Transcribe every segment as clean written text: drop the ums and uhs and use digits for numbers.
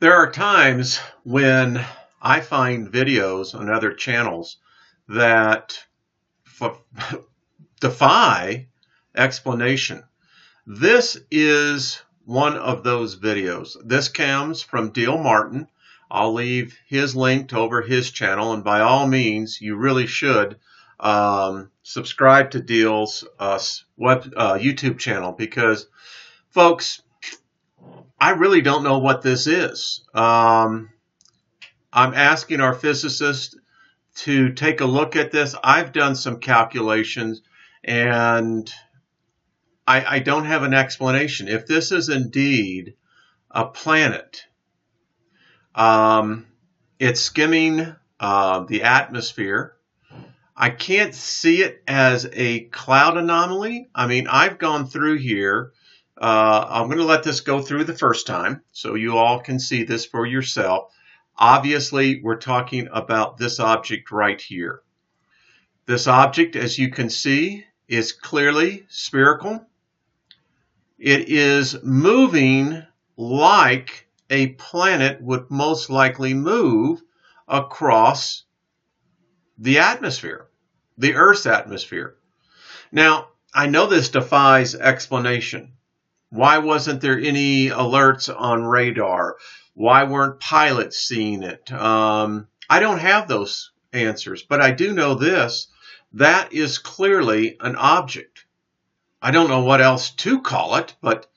There are times when I find videos on other channels that defy explanation. This is one of those videos. This comes from Dill Martin. I'll leave his link over his channel, and by all means, you really should subscribe to Dill's YouTube channel, because, folks, I really don't know what this is. I'm asking our physicist to take a look at this. I've done some calculations, and I don't have an explanation. If this is indeed a planet, it's skimming the atmosphere. I can't see it as a cloud anomaly. I mean, I've gone through here. I'm going to let this go through the first time so you all can see this for yourself. Obviously, we're talking about this object right here. This object, as you can see, is clearly spherical. It is moving like a planet would most likely move across the atmosphere, the Earth's atmosphere. Now, I know this defies explanation. Why wasn't there any alerts on radar? Why weren't pilots seeing it? I don't have those answers, but I do know this. That is clearly an object. I don't know what else to call it, but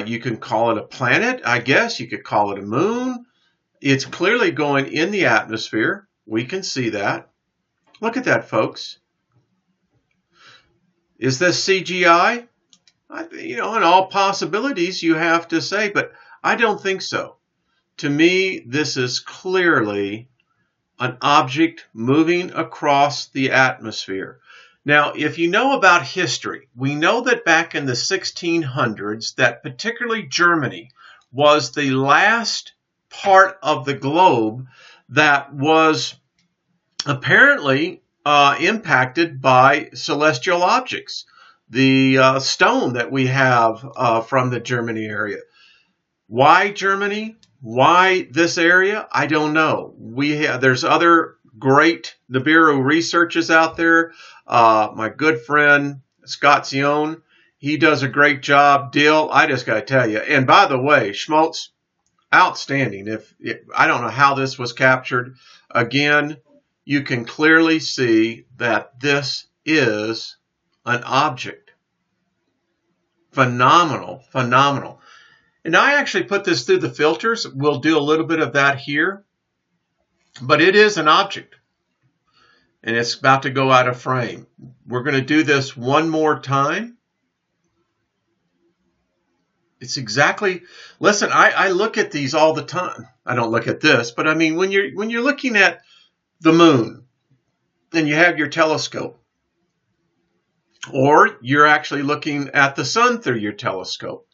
you can call it a planet, I guess. You could call it a moon. It's clearly going in the atmosphere. We can see that. Look at that, folks. Is this CGI? In all possibilities, you have to say, but I don't think so. To me, this is clearly an object moving across the atmosphere. Now, if you know about history, we know that back in the 1600s, that particularly Germany was the last part of the globe that was apparently impacted by celestial objects. The stone that we have from the Germany area. Why Germany? Why this area? I don't know. There's other great Nibiru researchers out there. My good friend Scott Zion, he does a great job. Dill, I just got to tell you. And by the way, schmotz, outstanding. I don't know how this was captured. Again, you can clearly see that this is an object. Phenomenal, phenomenal. And I actually put this through the filters. We'll do a little bit of that here. But it is an object. And it's about to go out of frame. We're going to do this one more time. It's exactly, listen, I look at these all the time. I don't look at this, but I mean, when you're looking at the moon and you have your telescope, or you're actually looking at the sun through your telescope,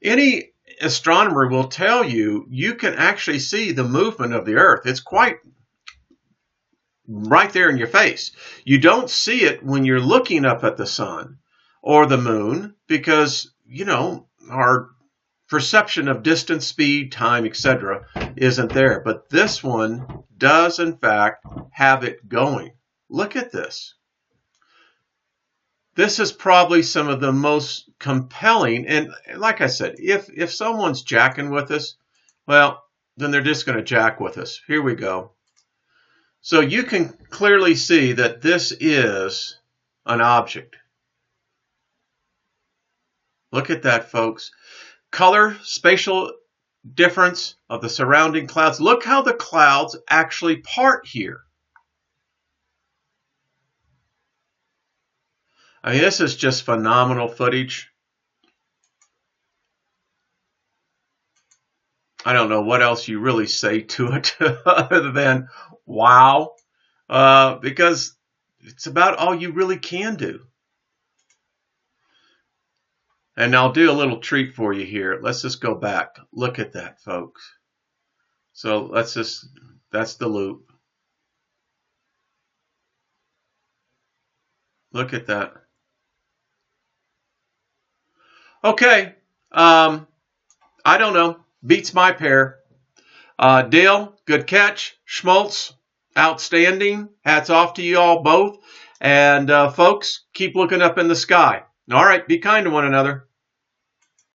any astronomer will tell you you can actually see the movement of the Earth. It's quite right there in your face. You don't see it when you're looking up at the sun or the moon because, our perception of distance, speed, time, etc. isn't there. But this one does, in fact, have it going. Look at this. This is probably some of the most compelling, and like I said, if someone's jacking with us, well, then they're just going to jack with us. Here we go. So you can clearly see that this is an object. Look at that, folks. Color, spatial difference of the surrounding clouds. Look how the clouds actually part here. I mean, this is just phenomenal footage. I don't know what else you really say to it other than wow, because it's about all you really can do. And I'll do a little treat for you here. Let's just go back. Look at that, folks. So that's the loop. Look at that. Okay, I don't know. Beats my pair. Dill, good catch. Schmotz, outstanding. Hats off to you all both. And folks, keep looking up in the sky. All right, be kind to one another.